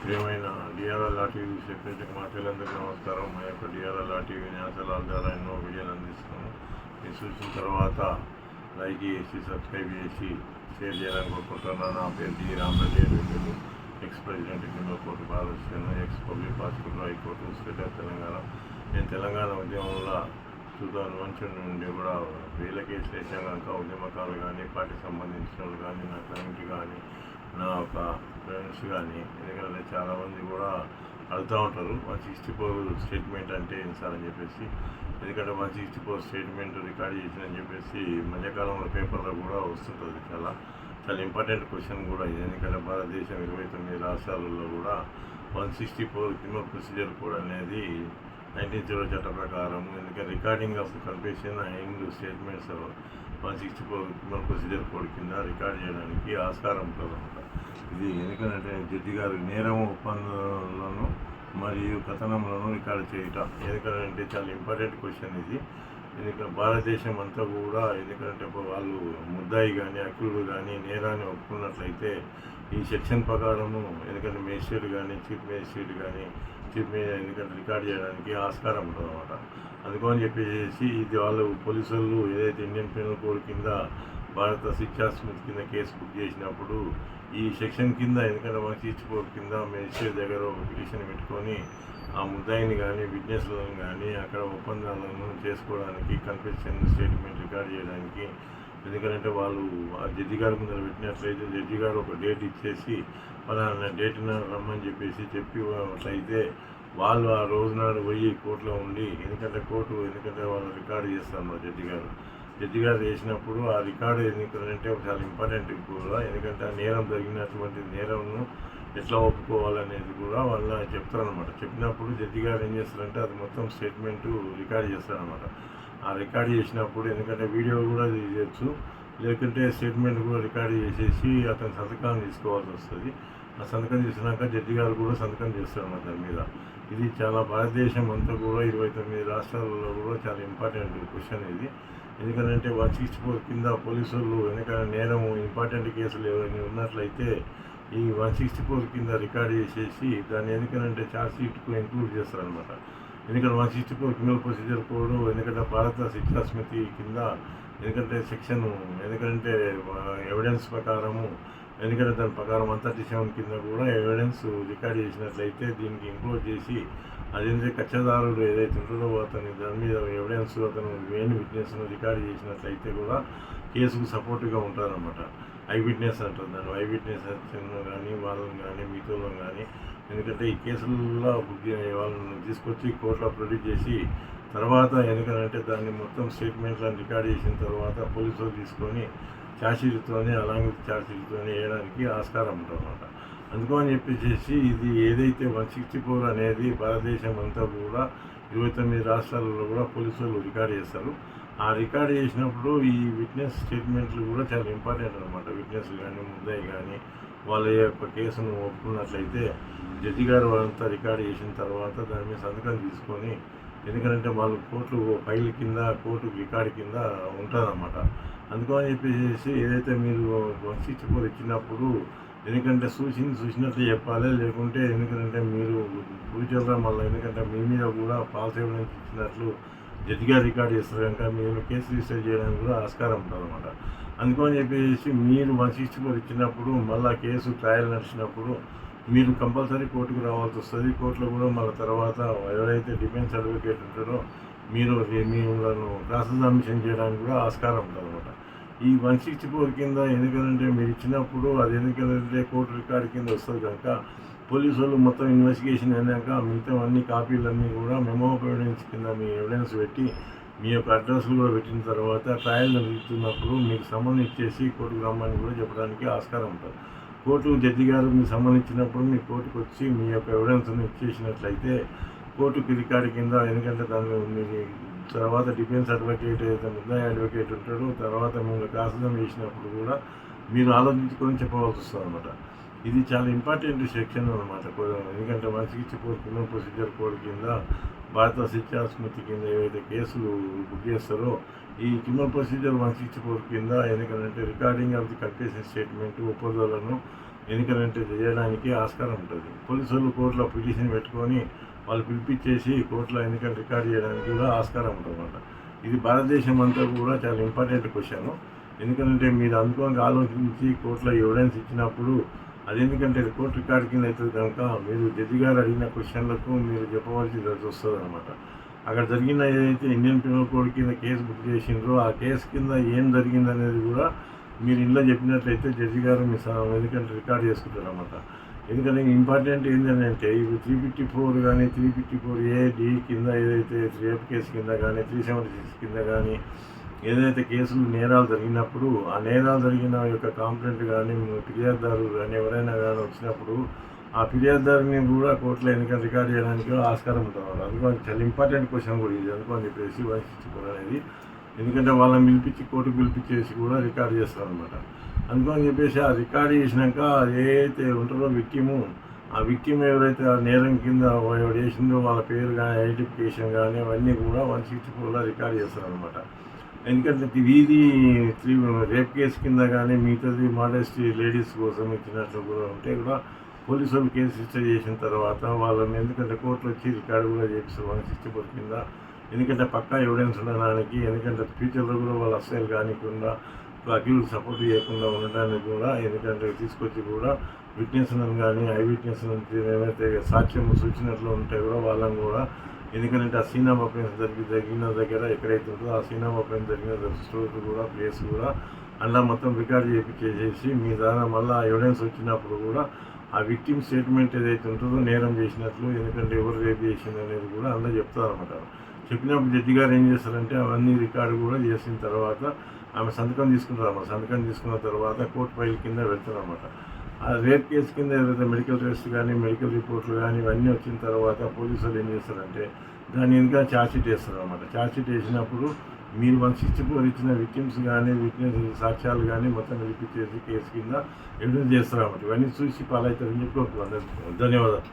ప్రియమైన DRL TV సెక్రటరీకి మా పిల్లలందరికీ నమస్కారం. మా యొక్క డిఆర్ఎల్ టీవీ న్యాసాల ద్వారా ఎన్నో వీడియోలు అందిస్తున్నాము. మీరు చూసిన తర్వాత లైక్ చేసి సబ్స్క్రైబ్ చేసి షేర్ చేయాలని కోరుకుంటున్నాను. నా పేరు డి రామరెడ్డి, ఎక్స్ ప్రెసిడెంట్ కింద court Balakrishna, X public prosecutor high court state of Telangana. నేను తెలంగాణ ఉద్యమంలో 2001 నుండి కూడా వేల కేసులు వేసాం కనుక ఉద్యమకారులు కానీ, పార్టీకి సంబంధించిన వాళ్ళు కానీ, నా క్లయింట్ కానీ, నా ఒక ఫ్రెండ్స్ కానీ, ఎందుకంటే చాలామంది కూడా అడుగుతూ ఉంటారు 164 స్టేట్మెంట్ అంటే ఏం సార్ అని చెప్పేసి. ఎందుకంటే 164 స్టేట్మెంట్ రికార్డ్ చేసిందని చెప్పేసి మధ్యకాలంలో పేపర్లో కూడా వస్తుంటుంది. చాలా ఇంపార్టెంట్ క్వశ్చన్ కూడా ఇది. ఎందుకంటే భారతదేశం 29 రాష్ట్రాలలో కూడా 164 క్రిమినల్ ప్రొసీజర్ కోడ్ అనేది 1900 చట్ట ప్రకారం, ఎందుకంటే recording of confession and statements 164 criminal procedure code కింద రికార్డ్ చేయడానికి ఆస్కారం ఉంటుందన్నమాట. ఇది ఎందుకంటే జడ్జి గారు నేరం ఒప్పందంలోనూ మరియు కథనంలోనూ రికార్డు చేయటం, ఎందుకంటే చాలా ఇంపార్టెంట్ క్వశ్చన్ ఇది. ఎందుకంటే భారతదేశం అంతా కూడా ఎందుకంటే వాళ్ళు ముద్దాయి కానీ, అక్యూడ్ కానీ నేరాన్ని ఒప్పుకున్నట్లయితే ఈ సెక్షన్ ప్రకారము ఎందుకంటే మేజిస్ట్రేట్ కానీ, చీఫ్ మేజిస్ట్రేట్ కానీ, ఎందుకంటే రికార్డ్ చేయడానికి ఆస్కారం ఉంటుంది అన్నమాట. అందుకని చెప్పేసి ఇది వాళ్ళు పోలీసు వాళ్ళు ఏదైతే ఇండియన్ పెనల్ కోడ్ కింద భారత శిక్షా స్మృతి కింద కేసు బుక్ చేసినప్పుడు ఈ సెక్షన్ కింద ఎందుకంటే 164 కింద మేజిస్ట్రేట్ దగ్గర ఒక పిటిషన్ పెట్టుకొని ఆ ముద్దాయిని కానీ, విట్నెస్లను కానీ అక్కడ ఒప్పందాలను చేసుకోవడానికి, కన్ఫెషన్ స్టేట్మెంట్ రికార్డ్ చేయడానికి, ఎందుకంటే వాళ్ళు ఆ జడ్జి గారి ముందర పెట్టినట్లయితే జడ్జి గారు ఒక డేట్ ఇచ్చేసి పలానా డేట్ రమ్మని చెప్పినట్లయితే వాళ్ళు ఆ రోజు నాడు పోయి కోర్టులో ఉండి, ఎందుకంటే వాళ్ళు రికార్డు చేస్తారు జడ్జి గారు చేసినప్పుడు ఆ రికార్డు ఎందుకంటే చాలా ఇంపార్టెంట్ కూడా. ఎందుకంటే ఆ నేరం జరిగినటువంటి నేరంను ఎట్లా ఒప్పుకోవాలనేది కూడా వాళ్ళు చెప్తారనమాట. చెప్పినప్పుడు జడ్జి గారు ఏం చేస్తారంటే అది మొత్తం స్టేట్మెంటు రికార్డ్ చేస్తారనమాట. ఆ రికార్డ్ చేసినప్పుడు ఎందుకంటే వీడియో కూడా చేయొచ్చు, లేకుంటే స్టేట్మెంట్ కూడా రికార్డ్ చేసేసి అతని సంతకాన్ని తీసుకోవాల్సి వస్తుంది. ఆ సంతకం చేసినాక జడ్జి గారు కూడా సంతకం చేస్తారన్నమాట దాని మీద. ఇది చాలా భారతదేశం అంతా కూడా 29 రాష్ట్రాలలో కూడా చాలా ఇంపార్టెంట్ క్వశ్చన్ ఇది. ఎందుకంటే 164 కింద పోలీసు వాళ్ళు ఎందుకంటే నేరం ఇంపార్టెంట్ కేసులు ఏమైనా ఉన్నట్లయితే ఈ 164 కింద రికార్డ్ చేసేసి దాన్ని ఎందుకంటే ఛార్జ్ షీట్కు ఇంక్లూడ్ చేస్తారనమాట. ఎందుకంటే 164 క్రిమినల్ ప్రొసీజర్ కోడ్ ఎందుకంటే భారత శిక్షా స్మృతి కింద ఎందుకంటే సెక్షన్ ఎందుకంటే ఎవిడెన్స్ ప్రకారము ఎందుకంటే దాని ప్రకారం 137 కింద కూడా ఎవిడెన్స్ రికార్డ్ చేసినట్లయితే దీనికి ఇంక్లూడ్ చేసి అదేంటే కక్షదారుడు ఏదైతే ఉంటుందో అతని దాని మీద ఎవిడెన్స్ అతను మెయిన్ విట్నెస్ను రికార్డ్ చేసినట్లయితే కూడా కేసుకు సపోర్ట్గా ఉంటారన్నమాట. ఐ విట్నెస్ అంటారు దాన్ని. ఐ విట్నెస్ కానీ వాళ్ళని కానీ మిగతాలను కానీ ఎందుకంటే ఈ కేసుల్లో వాళ్ళని తీసుకొచ్చి కోర్టులో ప్రొడ్యూస్ చేసి తర్వాత ఎందుకంటే దాన్ని మొత్తం స్టేట్మెంట్లను రికార్డ్ చేసిన తర్వాత పోలీసులు తీసుకొని ఛార్జ్షీట్తోనే అలాంగ్ విత్ ఛార్జ్షీట్తోనే వేయడానికి ఆస్కారం ఉంటుందన్నమాట. అందుకని చెప్పేసి ఇది ఏదైతే 164 అనేది భారతదేశం అంతా కూడా 29 రాష్ట్రాలలో కూడా పోలీసులు రికార్డ్ చేస్తారు. ఆ రికార్డ్ చేసినప్పుడు ఈ విట్నెస్ స్టేట్మెంట్లు కూడా చాలా ఇంపార్టెంట్ అనమాట. విట్నెస్ కానీ, ముద్దాయి కానీ వాళ్ళ యొక్క కేసును ఒప్పుకున్నట్లయితే జడ్జి గారు అంతా రికార్డ్ చేసిన తర్వాత దాని మీద సంతకం తీసుకొని ఎందుకంటే వాళ్ళు కోర్టు ఫైల్ కింద కోర్టు రికార్డు కింద ఉంటుందన్నమాట. అందుకని చెప్పేసి ఏదైతే మీరు 164 ఇచ్చినప్పుడు ఎందుకంటే చూసినట్లు చెప్పాలి, లేకుంటే ఎందుకంటే మీరు ఫ్యూచర్లో మళ్ళీ ఎందుకంటే మీ మీద కూడా ఫాల్స్ ఎవిడెన్స్ ఇచ్చినట్లు జడ్జి గారు రికార్డ్ చేస్తారు కనుక మీరు కేసు రిజిస్టర్ చేయడానికి కూడా ఆస్కారం ఉంటుంది అనమాట. అందుకని చెప్పేసి మీరు 164 ఇచ్చినప్పుడు మళ్ళీ కేసు ట్రయల్ నడిచినప్పుడు మీరు కంపల్సరీ కోర్టుకు రావాల్సి వస్తుంది. కోర్టులో కూడా మళ్ళీ తర్వాత ఎవరైతే డిఫెన్స్ అడ్వకేట్ ఉంటారో మీరులను క్రాస్ ఎగ్జామినేషన్ చేయడానికి కూడా ఆస్కారం ఉంటుంది అనమాట. ఈ 164 కింద ఎందుకంటే మీరు ఇచ్చినప్పుడు అది ఎందుకంటే కోర్టు రికార్డు కింద వస్తుంది కనుక పోలీసు వాళ్ళు మొత్తం ఇన్వెస్టిగేషన్ అయినాక మిగతా అన్ని కాపీలన్నీ కూడా మెమో ఆఫ్ ఎవిడెన్స్ కింద మీ ఎవిడెన్స్ పెట్టి మీ యొక్క అడ్రస్లు కూడా పెట్టిన తర్వాత ట్రయల్ జరుగుతున్నప్పుడు మీకు సమన్ ఇచ్చేసి కోర్టుకు రమ్మని కూడా చెప్పడానికి ఆస్కారం ఉంటుంది. కోర్టు జడ్జి గారు మీకు సంబంధించినప్పుడు మీ కోర్టుకు వచ్చి మీ యొక్క ఎవిడెన్స్ను ఇచ్చేసినట్లయితే కోర్టుకి రికార్డు కింద ఎందుకంటే దానిలో మీరు తర్వాత డిఫెన్స్ అడ్వకేట్ ఏదైతే ముద్దాయి అడ్వకేట్ ఉంటాడో తర్వాత మేము క్రాస్దం చేసినప్పుడు కూడా మీరు ఆలోచించుకొని చెప్పవలసి వస్తుంది అనమాట. ఇది చాలా ఇంపార్టెంట్ సెక్షన్ అనమాట. ఎందుకంటే 164 క్రిమినల్ ప్రొసీజర్ కోడ్ కింద భారత శిక్షా స్మృతి కింద ఏవైతే కేసులు బుక్ చేస్తారో ఈ క్రిమినల్ ప్రొసీజర్ 164 కింద ఎందుకంటే recording of the confession statement ఒప్పందాలను ఎందుకంటే చేయడానికి ఆస్కారం ఉంటుంది. పోలీసు వాళ్ళు కోర్టులో పిటిషన్ పెట్టుకొని వాళ్ళు పిలిపించేసి కోర్టులో ఎందుకంటే రికార్డ్ చేయడానికి కూడా ఆస్కారం ఉంటుందన్నమాట. ఇది భారతదేశం అంతా కూడా చాలా ఇంపార్టెంట్ క్వశ్చన్. ఎందుకంటే మీరు అనుకోని ఆలోచించి కోర్టులో ఎవిడెన్స్ ఇచ్చినప్పుడు అది ఎందుకంటే కోర్టు రికార్డ్ కింద అవుతుంది కనుక మీరు జడ్జి గారు అడిగిన క్వశ్చన్లకు మీరు చెప్పవలసి వస్తుంది అనమాట. అక్కడ జరిగిన ఏదైతే ఇండియన్ పీనల్ కోడ్ కింద కేసు బుక్ చేసిండ్రో ఆ కేసు కింద ఏం జరిగింది అనేది కూడా మీరు ఇంట్లో చెప్పినట్లయితే జడ్జి గారు మీ ఎందుకంటే రికార్డ్ చేసుకుంటారు అనమాట. ఎందుకంటే ఇంపార్టెంట్ ఏంటంటే ఇప్పుడు 354 కానీ 354A-D కింద ఏదైతే రేప్ కేసు కింద కానీ 376 కింద కానీ ఏదైతే కేసులు నేరాలు జరిగినప్పుడు ఆ నేరాలు జరిగిన యొక్క కాంప్లైంట్ కానీ ఫిర్యాదుదారు కానీ ఎవరైనా కానీ వచ్చినప్పుడు ఆ ఫిర్యాదుదారుని కూడా కోర్టులో ఎందుకంటే రికార్డ్ చేయడానికి ఆస్కారం ఉంటుంది. అందుకని చాలా ఇంపార్టెంట్ క్వశ్చన్ కూడా ఇది అనుకోని చెప్పేసి 164 అనేది. ఎందుకంటే వాళ్ళని పిలిపించి కోర్టుకు పిలిపించేసి కూడా రికార్డ్ చేస్తారనమాట. అందుకని చెప్పేసి ఆ రికార్డ్ చేసినాక ఏదైతే ఉంటారో విక్టిము ఆ విక్టిమ్ ఎవరైతే ఆ నేరం కింద ఎవరు చేసిందో వాళ్ళ పేరు కానీ ఐడెంటిఫికేషన్ కానీ అవన్నీ కూడా 164లో రికార్డ్ చేస్తారనమాట. ఎందుకంటే ఇది రేప్ కేసు కింద కానీ మిగతాది మోడెస్టీ లేడీస్ కోసం ఇచ్చినట్లు కూడా ఉంటే కూడా పోలీసు వాళ్ళు కేసు రిజిస్టర్ చేసిన తర్వాత వాళ్ళని ఎందుకంటే కోర్టులో వచ్చి రికార్డు కూడా చేపిస్తారు 164 కింద. ఎందుకంటే పక్కా ఎవిడెన్స్ ఉండడానికి, ఎందుకంటే ఫ్యూచర్లో కూడా వాళ్ళు అస్సలు కానికుండా అక్యూజ్ సపోర్ట్ చేయకుండా ఉండడానికి కూడా ఎందుకంటే తీసుకొచ్చి కూడా విట్నెస్లను కానీ ఐ విట్నెస్ నుంచి ఏమైతే సాక్ష్యం సూచనట్లు ఉంటాయి కూడా వాళ్ళని కూడా ఎందుకంటే ఆ సీన్ ఆఫ్ అఫెన్స్ జరిగిన దగ్గర ఎక్కడైతే ఉంటుందో ఆ సీన్ ఆఫ్ అఫెన్స్ జరిగిన స్టోర్ కూడా ప్లేస్ కూడా అలా మొత్తం రికార్డ్ చేయించేసి మీ ద్వారా మళ్ళీ ఎవిడెన్స్ వచ్చినప్పుడు కూడా ఆ విక్టిమ్ స్టేట్మెంట్ ఏదైతే ఉంటుందో నేరం చేసినట్లు ఎందుకంటే ఎవరు రేపు చేసింది అనేది కూడా అందరూ చెప్తారన్నమాట. చెప్పినప్పుడు జడ్జి గారు ఏం చేస్తారంటే అవన్నీ రికార్డు కూడా చేసిన తర్వాత ఆమె సంతకం తీసుకుంటారన్నమాట. సంతకం తీసుకున్న తర్వాత కోర్టు ఫైల్ కింద వెళ్తారన్నమాట. ఆ రేప్ కేసు కింద ఏదైతే మెడికల్ టెస్ట్ కానీ మెడికల్ రిపోర్ట్లు కానీ ఇవన్నీ వచ్చిన తర్వాత పోలీసులు ఏం చేస్తారంటే దాన్ని ఇంకా ఛార్జ్షీట్ వేస్తారన్నమాట. ఛార్జ్షీట్ వేసినప్పుడు మీరు 164 ఇచ్చిన విక్టిమ్స్ కానీ విట్నెస్ సాక్ష్యాలు కానీ మొత్తం వెలిపించేసి కేసు కింద ఎవిడెన్స్ చేస్తారన్నమాట. ఇవన్నీ చూసి పాలవుతారని చెప్పి ధన్యవాదాలు.